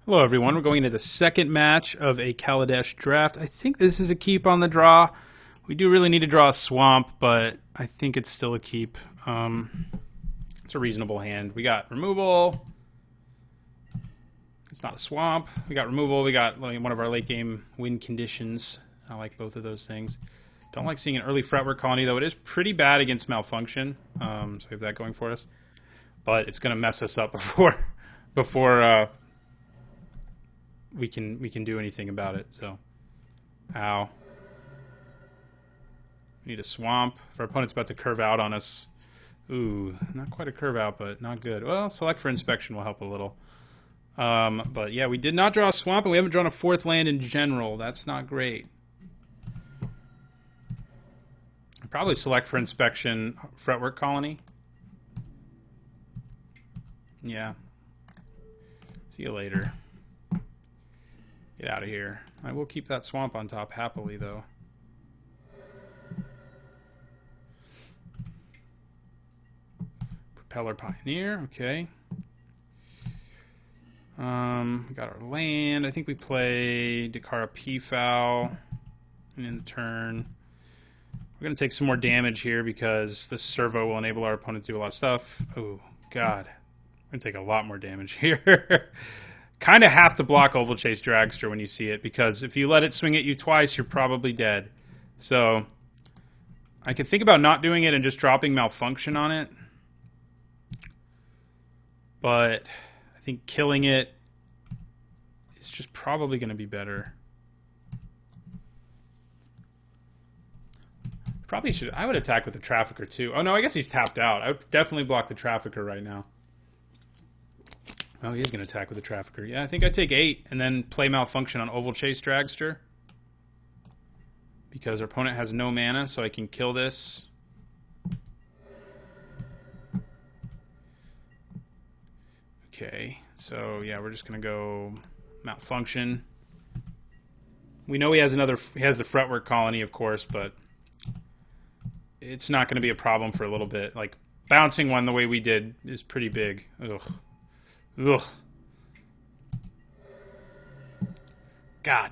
Hello, everyone. We're going into the second match of a Kaladesh draft. I think this is a keep on the draw. We do really need to draw a swamp, but I think it's still a keep. It's a reasonable hand. We got removal. It's not a swamp. We got removal. We got one of our late game win conditions. I like both of those things. Don't like seeing an early fretwork colony, though. It is pretty bad against malfunction. So we have that going for us. But it's going to mess us up before we can do anything about it. So, ow. We need a swamp. If our opponent's about to curve out on us. Ooh, not quite a curve out, but not good. Well, select for inspection will help a little. But yeah, we did not draw a swamp, and we haven't drawn a fourth land in general. That's not great. I'll probably select for inspection fretwork colony. Yeah. See you later. Get out of here. I will keep that swamp on top happily, though. Propeller Pioneer, okay. We got our land. I think we play Dakara Peafowl in the turn. We're going to take some more damage here because this servo will enable our opponent to do a lot of stuff. Oh, God. We're going to take a lot more damage here. Kind of have to block Oval Chase Dragster when you see it, because if you let it swing at you twice, you're probably dead. So I could think about not doing it and just dropping Malfunction on it. But I think killing it is just probably going to be better. Probably should. I would attack with the Trafficker too. Oh no, I guess he's tapped out. I would definitely block the Trafficker right now. Oh, he is going to attack with the Trafficker. Yeah, I think I'd take 8 and then play Malfunction on Oval Chase Dragster. Because our opponent has no mana, so I can kill this. Okay, so yeah, we're just going to go Malfunction. We know he has the Fretwork Colony, of course, but it's not going to be a problem for a little bit. Like, bouncing one the way we did is pretty big. Ugh. Ugh. God.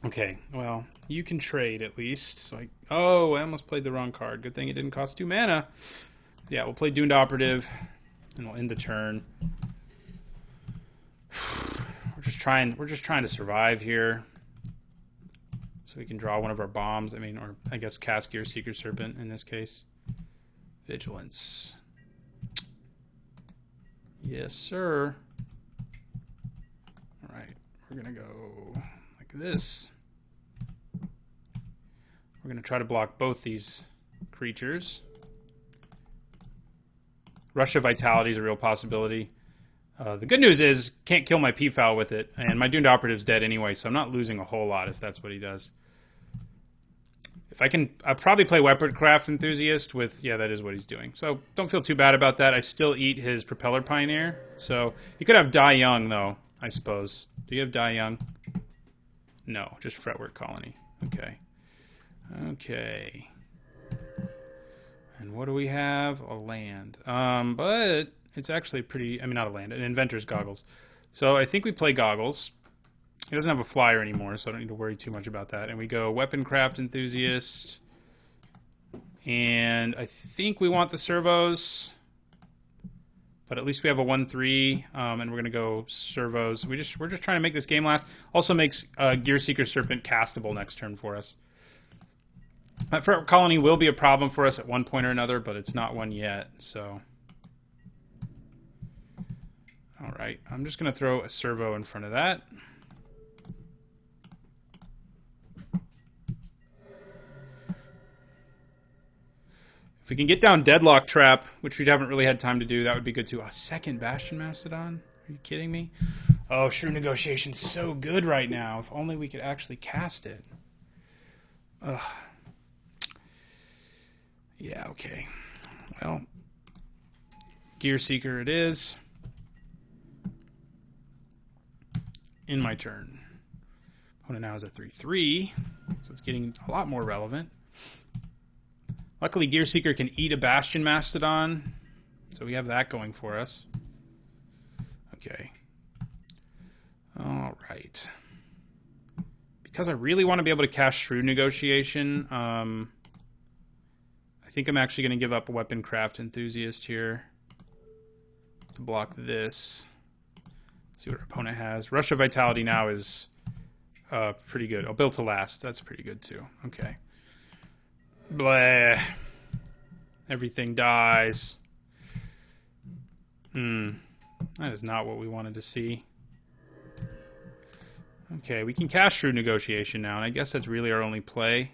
Okay, well, you can trade at least. So I almost played the wrong card. Good thing it didn't cost 2 mana. Yeah, we'll play Doomed Operative, and we'll end the turn. We're just trying to survive here. So we can draw one of our bombs. I mean, or I guess cast Gear Seeker Serpent in this case. Vigilance. Yes, sir. All right, we're going to go like this. We're going to try to block both these creatures. Rush of Vitality is a real possibility. The good news is, can't kill my Peafowl with it, and my Doomed Operative's dead anyway, so I'm not losing a whole lot if that's what he does. If I can, I'll probably play Weaponcraft Enthusiast with, yeah, that is what he's doing. So don't feel too bad about that. I still eat his Propeller Pioneer. So you could have Die Young, though, I suppose. Do you have Die Young? No, just Fretwork Colony. Okay. Okay. And what do we have? A land. But it's actually pretty, I mean, not a land, an Inventor's Goggles. So I think we play Goggles. He doesn't have a flyer anymore, so I don't need to worry too much about that. And we go Weaponcraft Enthusiast. And I think we want the servos. But at least we have a 1-3, and we're going to go servos. We're just trying to make this game last. Also makes Gear Seeker Serpent castable next turn for us. That Fretwork Colony will be a problem for us at one point or another, but it's not one yet, so. All right, I'm just going to throw a servo in front of that. If we can get down Deadlock Trap, which we haven't really had time to do, that would be good too. A second Bastion Mastodon? Are you kidding me? Oh, Shrew Negotiation's so good right now. If only we could actually cast it. Ugh. Yeah, okay. Well, Gear Seeker it is. In my turn. Opponent now is a 3-3, so it's getting a lot more relevant. Luckily, Gear Seeker can eat a Bastion Mastodon, so we have that going for us. Okay. All right. Because I really want to be able to cast Shrewd Negotiation, I think I'm actually going to give up a Weapon Craft Enthusiast here to block this. See what our opponent has. Rush of Vitality now is pretty good. Oh, Built to Last. That's pretty good too. Okay. Blah. Everything dies. That is not what we wanted to see. Okay, we can cast Shrewd Negotiation now, and I guess that's really our only play.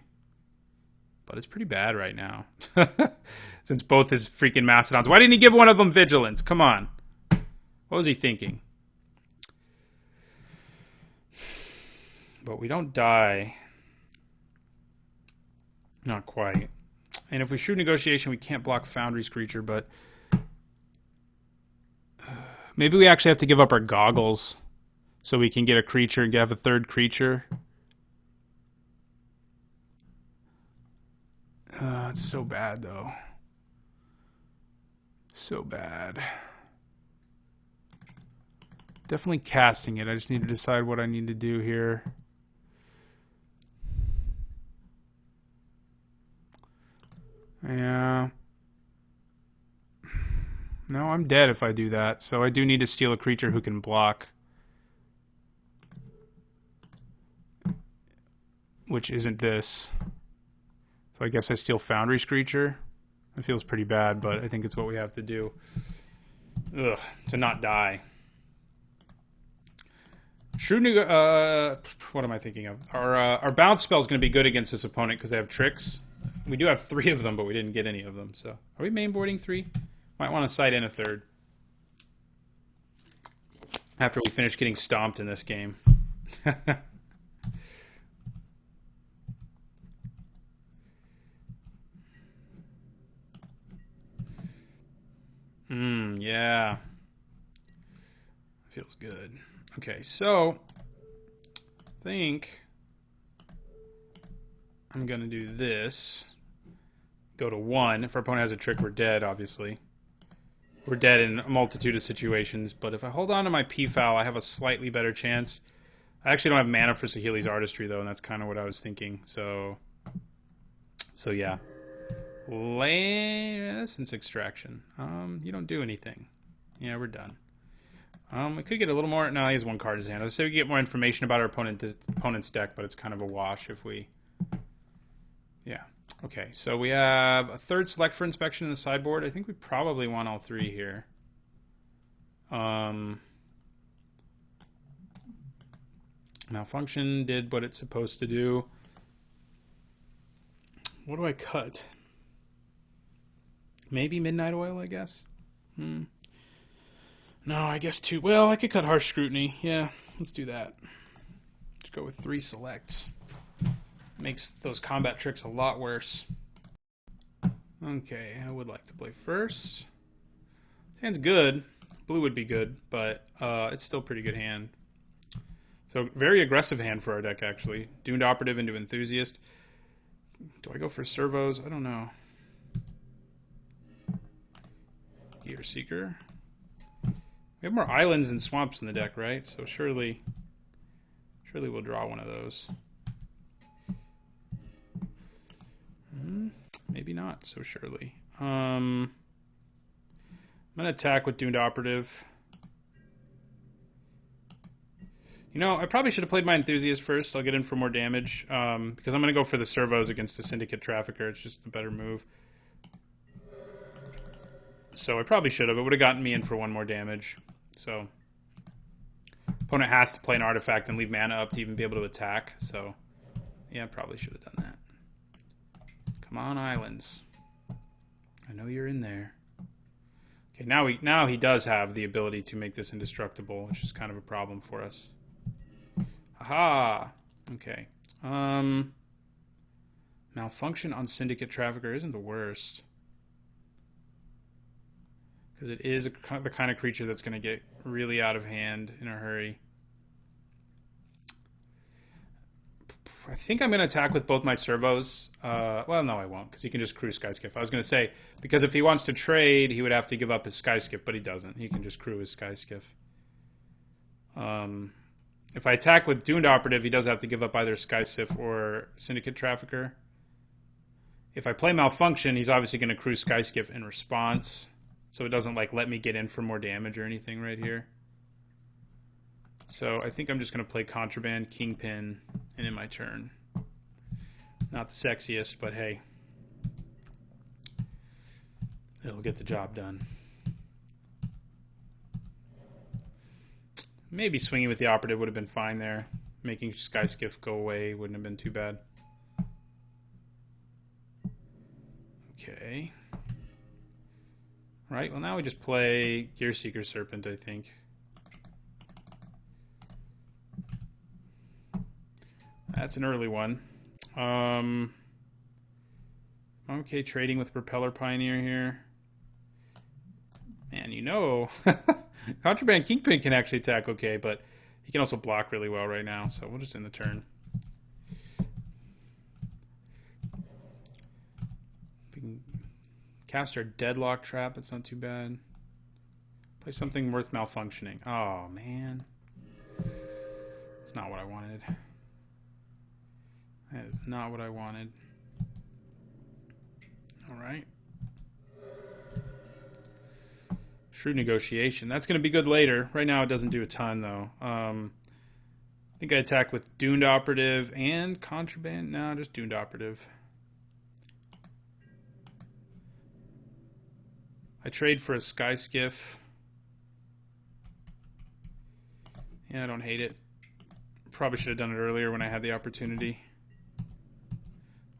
But it's pretty bad right now. Since both his freaking Mastodons. Why didn't he give one of them Vigilance? Come on. What was he thinking? But we don't die. Not quite. And if we Shrewd Negotiation, we can't block Foundry's creature, but... maybe we actually have to give up our Goggles so we can get a creature and have a third creature. It's so bad, though. So bad. Definitely casting it. I just need to decide what I need to do here. Yeah. No, I'm dead if I do that. So I do need to steal a creature who can block. Which isn't this. So I guess I steal Foundry's creature. It feels pretty bad, but I think it's what we have to do. Ugh, to not die. What am I thinking of? Our bounce spell is going to be good against this opponent because they have tricks. We do have 3 of them, but we didn't get any of them. So, are we mainboarding 3? Might want to side in a third. After we finish getting stomped in this game. Yeah. Feels good. Okay, so I think I'm going to do this. Go to 1. If our opponent has a trick, we're dead, obviously. We're dead in a multitude of situations, but if I hold on to my P-Foul, I have a slightly better chance. I actually don't have mana for Saheeli's Artistry, though, and that's kind of what I was thinking. So yeah. Essence Extraction. You don't do anything. Yeah, we're done. We could get a little more. No, he has 1 card in his hand. I would say we get more information about our opponent's deck, but it's kind of a wash if we... Yeah. Okay, so we have a 3rd Select for Inspection in the sideboard. I think we probably want all 3 here. Malfunction did what it's supposed to do. What do I cut? Maybe Midnight Oil, I guess. No, I guess 2. Well, I could cut Harsh Scrutiny. Yeah, let's do that. Let's go with 3 selects. Makes those combat tricks a lot worse. Okay, I would like to play first. Hand's good. Blue would be good, but it's still a pretty good hand. So, very aggressive hand for our deck, actually. Doomed Operative into Enthusiast. Do I go for servos? I don't know. Gear Seeker. We have more islands and swamps in the deck, right? So surely we'll draw one of those. Maybe not so surely. I'm going to attack with Doomed Operative. You know, I probably should have played my Enthusiast first. I'll get in for more damage because I'm going to go for the servos against the Syndicate Trafficker. It's just a better move. So I probably should have. It would have gotten me in for 1 more damage. So opponent has to play an artifact and leave mana up to even be able to attack. So yeah, I probably should have done that. Come on, islands. I know you're in there. Okay, now he does have the ability to make this indestructible, which is kind of a problem for us. Aha! Okay. Malfunction on Syndicate Trafficker isn't the worst. Because it is the kind of creature that's going to get really out of hand in a hurry. I think I'm going to attack with both my servos. Well, no, I won't, because he can just crew Skyskiff. I was going to say, because if he wants to trade, he would have to give up his Skyskiff, but he doesn't. He can just crew his Skyskiff. If I attack with Doomed Operative, he does have to give up either Sky Sif or Syndicate Trafficker. If I play Malfunction, he's obviously going to crew Sky Skiff in response. So it doesn't like let me get in for more damage or anything right here. So I think I'm just going to play Contraband, Kingpin, and in my turn. Not the sexiest, but hey. It'll get the job done. Maybe swinging with the operative would have been fine there. Making Sky Skiff go away wouldn't have been too bad. Okay. Right, well now we just play Gearseeker Serpent, I think. That's an early one. Okay, trading with Propeller Pioneer here. Man, you know, Contraband Kingpin can actually attack okay, but he can also block really well right now, so we'll just end the turn. We can cast our Deadlock Trap, it's not too bad. Play something worth malfunctioning. Oh, man. It's not what I wanted. That is not what I wanted. Alright. Shrewd Negotiation. That's going to be good later. Right now it doesn't do a ton, though. I think I attack with Doomed Operative and Contraband. No, just Doomed Operative. I trade for a Sky Skiff. Yeah, I don't hate it. Probably should have done it earlier when I had the opportunity.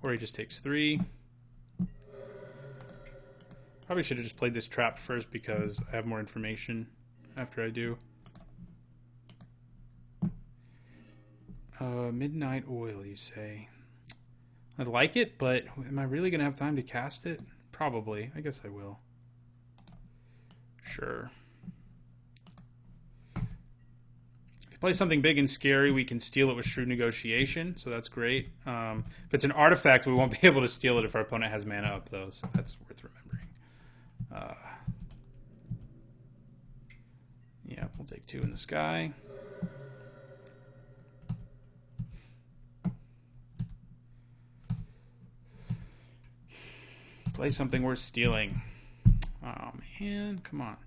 Or he just takes 3. Probably should have just played this trap first because I have more information after I do. Midnight Oil, you say? I like it, but am I really going to have time to cast it? Probably. I guess I will. Sure. If you play something big and scary, we can steal it with Shrewd Negotiation, so that's great. If it's an artifact, we won't be able to steal it if our opponent has mana up, though, so that's worth remembering. Yeah, we'll take 2 in the sky. Play something worth stealing. Oh, man, come on.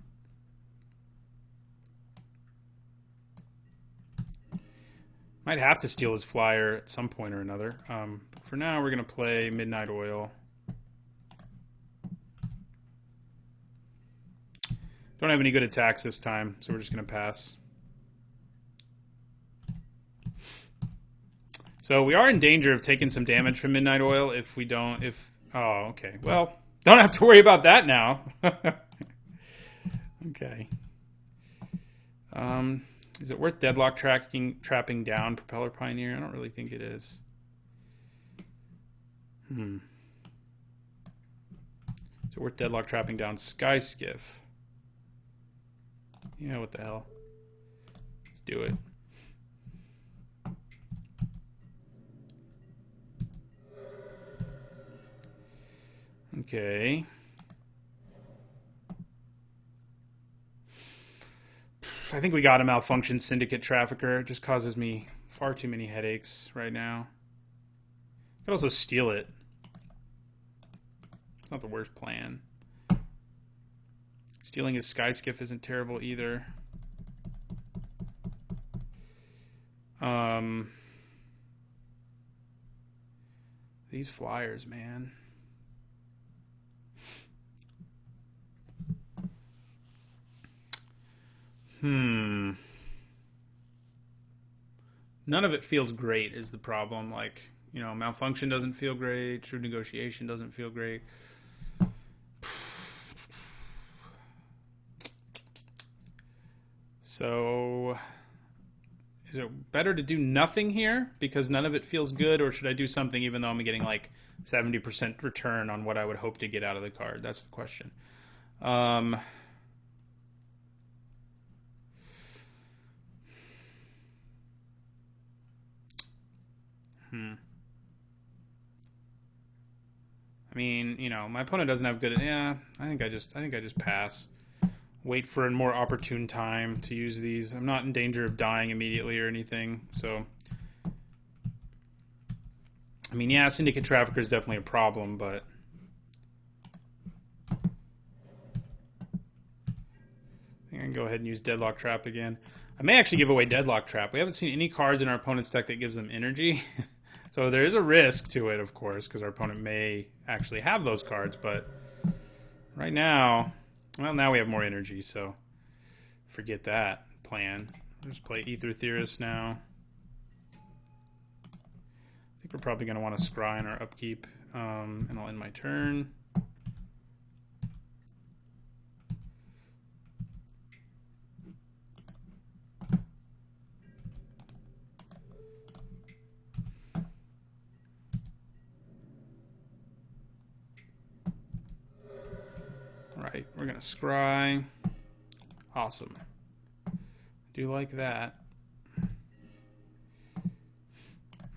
Might have to steal his flyer at some point or another. But for now, we're going to play Midnight Oil. Don't have any good attacks this time, so we're just going to pass. So we are in danger of taking some damage from Midnight Oil if we don't... Oh, okay. Well, don't have to worry about that now. Okay. Is it worth Deadlock trapping down Propeller Pioneer? I don't really think it is. Is it worth Deadlock trapping down Sky Skiff? Yeah, what the hell. Let's do it. Okay. I think we got a Malfunction Syndicate Trafficker. It just causes me far too many headaches right now. I could also steal it. It's not the worst plan. Stealing his Sky Skiff isn't terrible either. These flyers, man. None of it feels great is the problem. Like, you know, Malfunction doesn't feel great. Shrewd Negotiation doesn't feel great. So, is it better to do nothing here because none of it feels good, or should I do something even though I'm getting like 70% return on what I would hope to get out of the card? That's the question. I mean, you know, my opponent doesn't have good. Yeah, I think I just pass. wait for a more opportune time to use these. I'm not in danger of dying immediately or anything, so... I mean, yeah, Syndicate Trafficker is definitely a problem, but... I think I can go ahead and use Deadlock Trap again. I may actually give away Deadlock Trap. We haven't seen any cards in our opponent's deck that gives them energy. So there is a risk to it, of course, because our opponent may actually have those cards, but right now... Well, now we have more energy, so forget that plan. I'll just play Ether Theorist now. I think we're probably going to want to scry in our upkeep, and I'll end my turn. Alright, we're going to scry. Awesome. Do like that.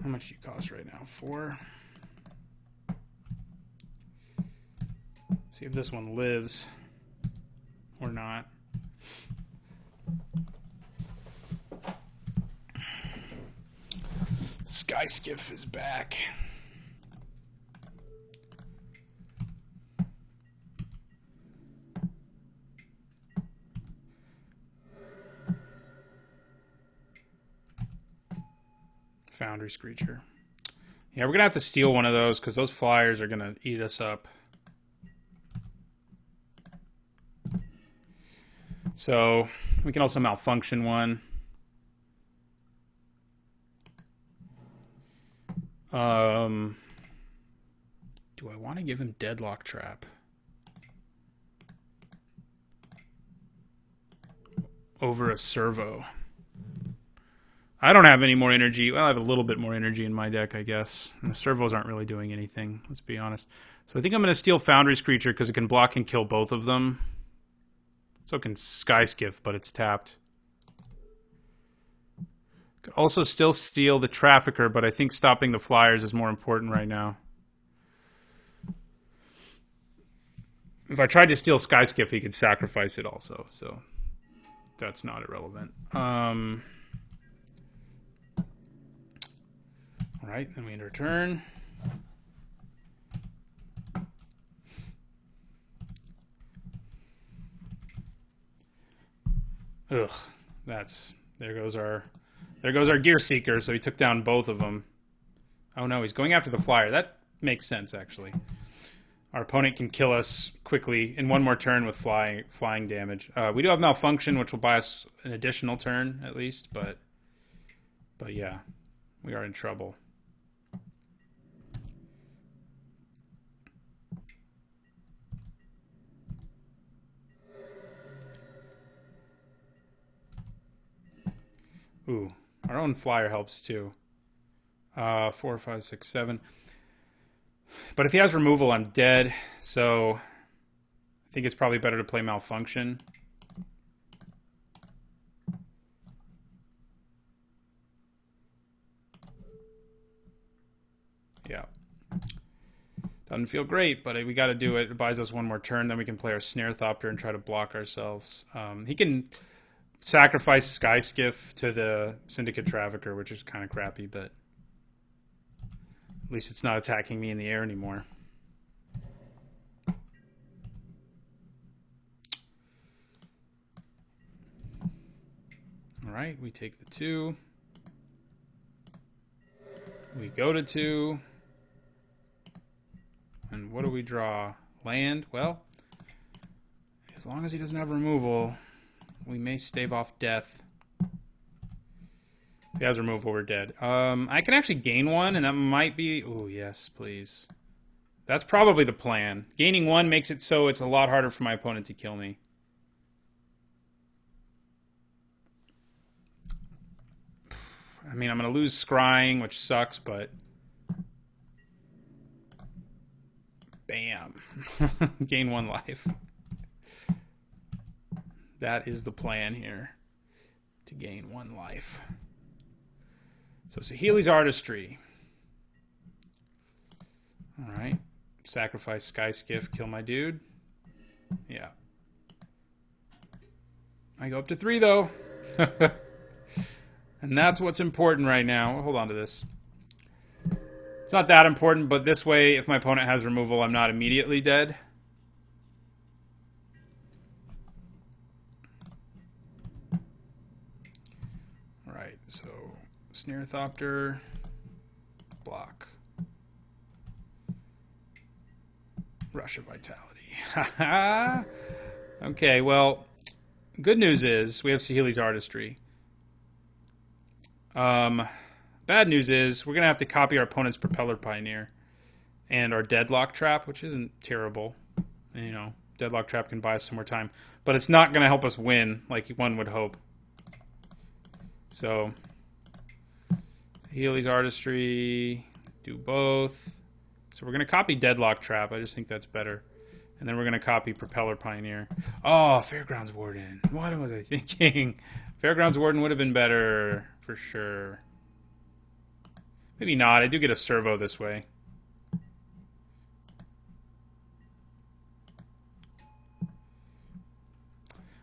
How much do you cost right now? 4. See if this one lives or not. Sky Skiff is back. Foundry Screecher. Yeah, we're going to have to steal one of those because those flyers are going to eat us up. So, we can also malfunction one. Do I want to give him Deadlock Trap? Over a servo. I don't have any more energy. Well, I have a little bit more energy in my deck, I guess. And the servos aren't really doing anything, let's be honest. So I think I'm going to steal Foundry Screecher because it can block and kill both of them. So it can Sky Skiff, but it's tapped. Could also still steal the Trafficker, but I think stopping the flyers is more important right now. If I tried to steal Sky Skiff, he could sacrifice it also, so that's not irrelevant. Alright, then we end our turn. Ugh, there goes our Gear Seeker, so he took down both of them. Oh no, he's going after the flyer. That makes sense, actually. Our opponent can kill us quickly in one more turn with flying damage. We do have Malfunction, which will buy us an additional turn, at least, but yeah, we are in trouble. Ooh, our own flyer helps too. 4, 5, 6, 7. But if he has removal, I'm dead. So I think it's probably better to play Malfunction. Yeah. Doesn't feel great, but we got to do it. It buys us one more turn. Then we can play our Snare Thopter and try to block ourselves. He can sacrifice Sky Skiff to the Syndicate Trafficker, which is kind of crappy, but at least it's not attacking me in the air anymore. All right, we take the 2. We go to 2. And what do we draw? Land? Well, as long as he doesn't have removal, we may stave off death. If he has removal, we're dead. I can actually gain 1, and that might be... Oh, yes, please. That's probably the plan. Gaining 1 makes it so it's a lot harder for my opponent to kill me. I mean, I'm going to lose Scrying, which sucks, but... Bam. Gain 1 life. That is the plan here. To gain 1 life. So Saheeli's Artistry. Alright. Sacrifice Sky Skiff, kill my dude. Yeah. I go up to 3, though. And that's what's important right now. Hold on to this. It's not that important, but this way, if my opponent has removal, I'm not immediately dead. Alright, so Snare Thopter, block. Rush of Vitality. Okay, well, good news is we have Saheeli's Artistry. Bad news is we're going to have to copy our opponent's Propeller Pioneer and our Deadlock Trap, which isn't terrible. You know, Deadlock Trap can buy us some more time. But it's not going to help us win like one would hope. So, Saheeli's Artistry, do both. So we're going to copy Deadlock Trap. I just think that's better. And then we're going to copy Propeller Pioneer. Oh, Fairgrounds Warden. What was I thinking? Fairgrounds Warden would have been better, for sure. Maybe not. I do get a servo this way.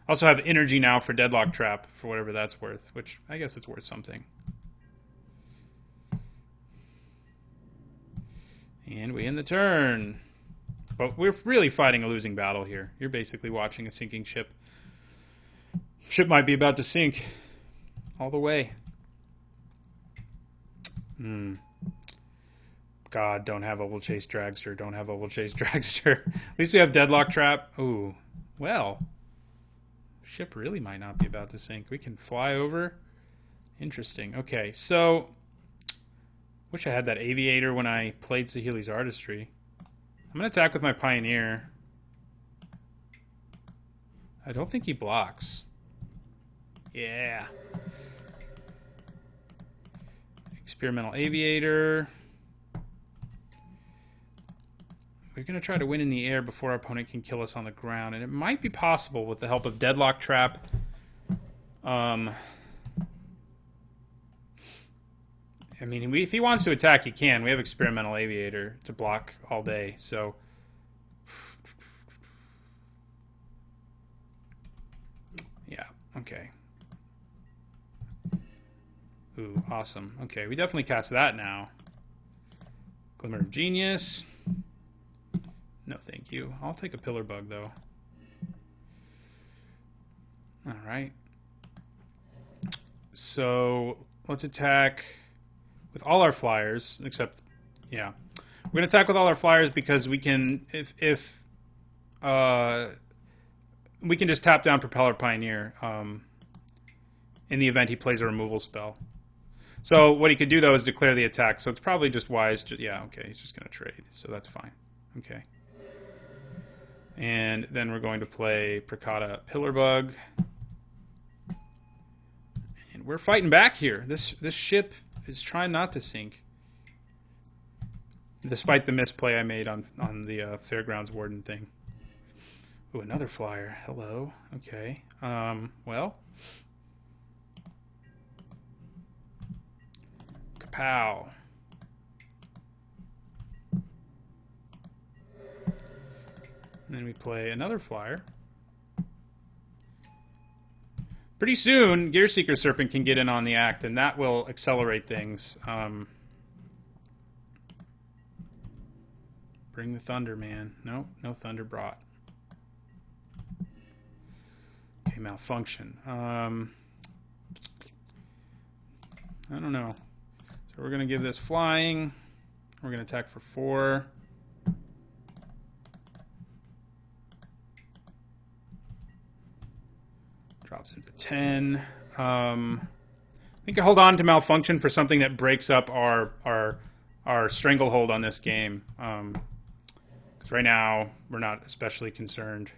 I also have energy now for Deadlock Trap, for whatever that's worth, which I guess it's worth something. And we end the turn. But we're really fighting a losing battle here. You're basically watching a sinking ship. Ship might be about to sink all the way. God, don't have Oval Chase Dragster. Don't have Oval Chase Dragster. At least we have Deadlock Trap. Ooh, well. Ship really might not be about to sink. We can fly over. Interesting. Okay, so wish I had that Aviator when I played Saheeli's Artistry. I'm going to attack with my Pioneer. I don't think he blocks. Yeah. Experimental Aviator. We're going to try to win in the air before our opponent can kill us on the ground. And it might be possible with the help of Deadlock Trap. I mean, if he wants to attack, he can. We have Experimental Aviator to block all day, so... Yeah, okay. Ooh, awesome. Okay, we definitely cast that now. Glimmer of Genius. No, thank you. I'll take a Pillar Bug, though. Alright. So, let's attack... with all our flyers, except, yeah. We're going to attack with all our flyers because we can, if we can just tap down Propeller Pioneer in the event he plays a removal spell. So what he could do, though, is declare the attack. So it's probably just wise. Yeah, okay, he's just going to trade. So that's fine. Okay. And then we're going to play Prakata Pillar Bug. And we're fighting back here. This ship... is trying not to sink, despite the misplay I made on the Fairgrounds Warden thing. Ooh, another flyer. Hello. Okay. Well. Kapow. And then we play another flyer. Pretty soon, Gearseeker Serpent can get in on the act, and that will accelerate things. Bring the thunder, man. Nope, no thunder brought. Okay, malfunction. I don't know. So we're going to give this flying. We're going to attack for 4. Drops into 10. I think I hold on to malfunction for something that breaks up our stranglehold on this game. Because right now we're not especially concerned.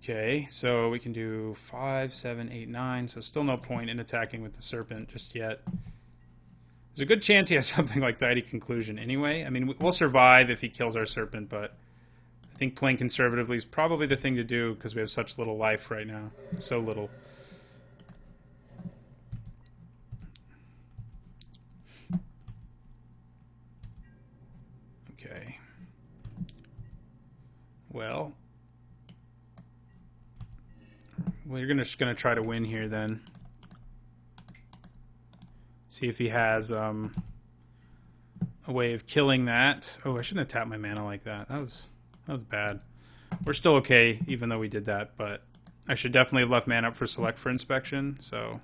Okay, so we can do 5, 7, 8, 9. So still no point in attacking with the Serpent just yet. There's a good chance he has something like Tidy Conclusion anyway. I mean, we'll survive if he kills our Serpent, but I think playing conservatively is probably the thing to do because we have such little life right now. So little. Okay. well, we're just gonna try to win here then. See if he has a way of killing that. Oh, I shouldn't have tapped my mana like that. That was bad. We're still okay, even though we did that, but I should definitely have left mana up for select for inspection, so.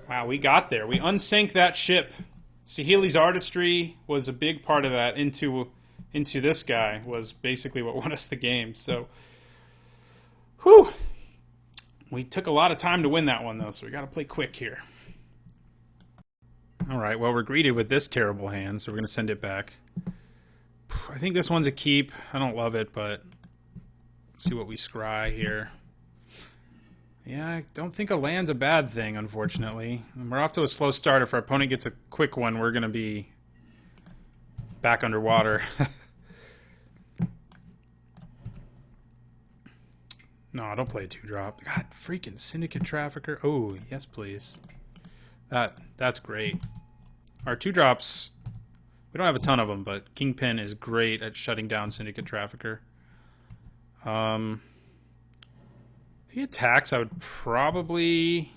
Wow, we got there. We unsank that ship. Saheeli's artistry was a big part of that. Into this guy was basically what won us the game, so. Whew. We took a lot of time to win that one, though, so we got to play quick here. All right, well, we're greeted with this terrible hand, so we're going to send it back. I think this one's a keep. I don't love it, but let's see what we scry here. Yeah, I don't think a land's a bad thing, unfortunately. We're off to a slow start. If our opponent gets a quick one, we're going to be back underwater. No, don't play a 2-drop. God, freaking Syndicate Trafficker. Oh, yes, please. That's great. Our 2-drops, we don't have a ton of them, but Kingpin is great at shutting down Syndicate Trafficker. If he attacks, I would probably...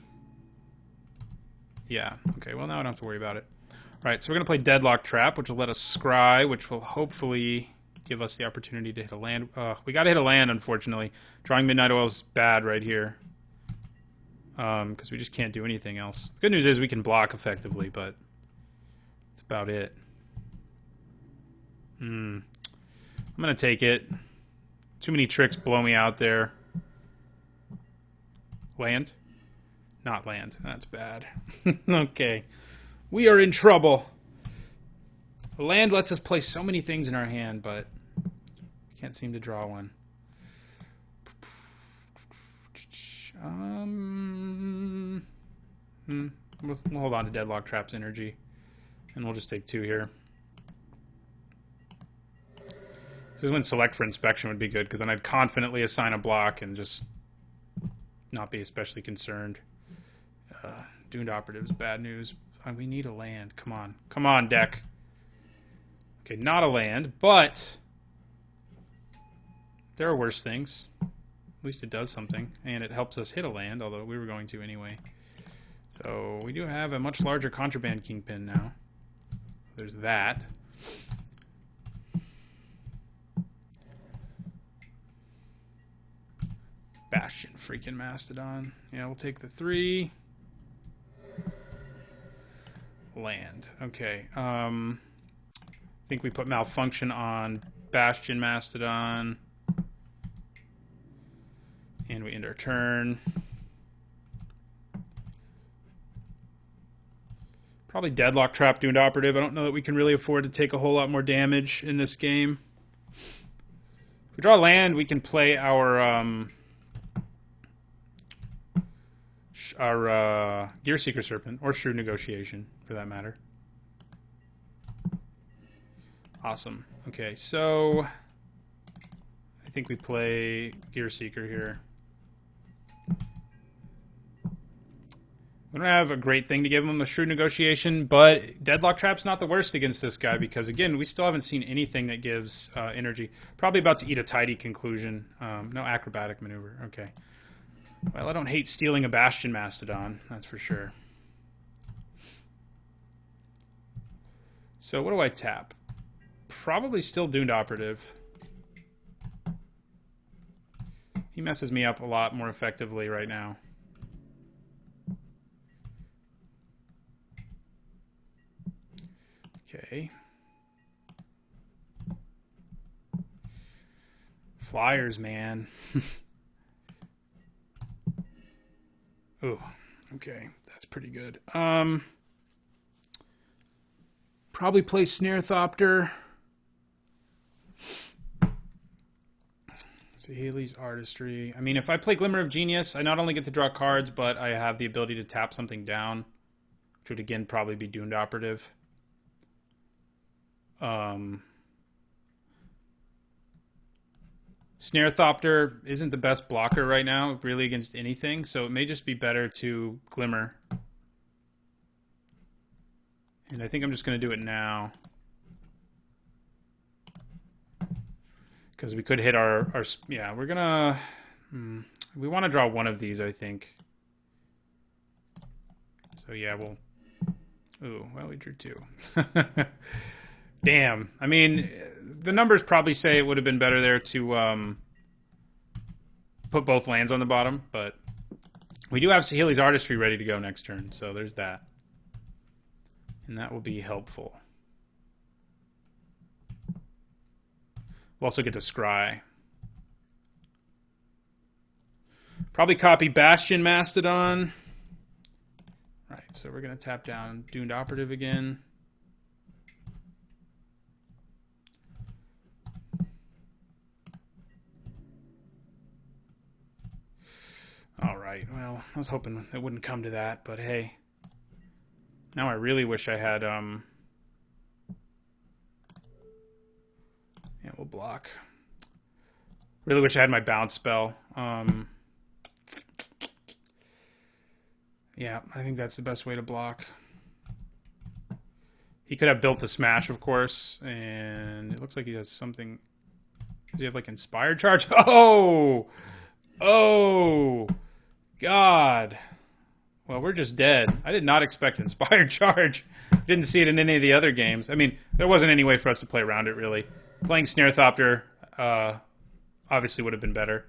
Yeah, okay, well, now I don't have to worry about it. All right, so we're going to play Deadlock Trap, which will let us scry, which will hopefully give us the opportunity to hit a land. We got to hit a land, unfortunately. Drawing Midnight Oil is bad right here. Because we just can't do anything else. The good news is we can block effectively, but that's about it. I'm going to take it. Too many tricks blow me out there. Land? Not land. That's bad. Okay. We are in trouble. Land lets us play so many things in our hand, but we can't seem to draw one. We'll hold on to Deadlock Trap's energy, and we'll just take 2 here. This is when select for inspection would be good, because then I'd confidently assign a block and just not be especially concerned. Doomed Operatives, bad news. We need a land. Come on. Come on, deck. Okay, not a land, but there are worse things. At least it does something, and it helps us hit a land, although we were going to anyway. So we do have a much larger Contraband Kingpin now. There's that. Bastion freaking Mastodon. Yeah, we'll take the 3. Land. Okay. I think we put Malfunction on Bastion Mastodon. And we end our turn. Probably Deadlock Trap Doomed Operative. I don't know that we can really afford to take a whole lot more damage in this game. If we draw land, we can play our Gearseeker Serpent, or Shrewd Negotiation, for that matter. Awesome. Okay, so I think we play Gearseeker here. We don't have a great thing to give him, a Shrewd Negotiation, but Deadlock Trap's not the worst against this guy because, again, we still haven't seen anything that gives energy. Probably about to eat a tidy conclusion. No Acrobatic Maneuver. Okay. Well, I don't hate stealing a Bastion Mastodon, that's for sure. So what do I tap? Probably still Doomed Operative. He messes me up a lot more effectively right now. Okay. Flyers, man. Oh, okay. That's pretty good. Probably play Snarethopter. Saheeli's Artistry. I mean, if I play Glimmer of Genius, I not only get to draw cards, but I have the ability to tap something down, which would again probably be Doomed Operative. Snarethopter isn't the best blocker right now, really, against anything, so it may just be better to Glimmer And I think I'm just going to do it now. Because we could hit our yeah, we're going to... we want to draw one of these, I think. So yeah, we'll... Ooh, well, we drew 2. Damn. I mean, the numbers probably say it would have been better there to put both lands on the bottom, but we do have Saheeli's Artistry ready to go next turn, so there's that. And that will be helpful. We'll also get to Scry. Probably copy Bastion Mastodon. Right, so we're going to tap down Doomed Operative again. All right, well, I was hoping it wouldn't come to that, but hey. Now I really wish I had, yeah, we'll block. Really wish I had my bounce spell. Yeah, I think that's the best way to block. He could have built a smash, of course, and it looks like he has something. Does he have, like, Inspired Charge? Oh! Oh! God. Well, we're just dead. I did not expect Inspired Charge. Didn't see it in any of the other games. I mean, there wasn't any way for us to play around it, really. Playing Snare Thopter obviously would have been better.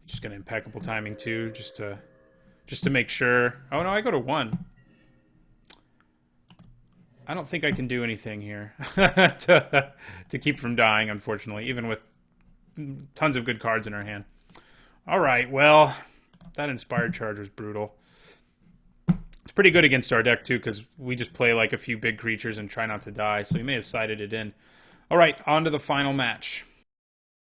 Just got impeccable timing, too, just to make sure. Oh, no, I go to 1. I don't think I can do anything here to keep from dying, unfortunately, even with tons of good cards in our hand. All right, well, that Inspired Charge was brutal. It's pretty good against our deck, too, because we just play like a few big creatures and try not to die, so he may have sided it in. All right, on to the final match.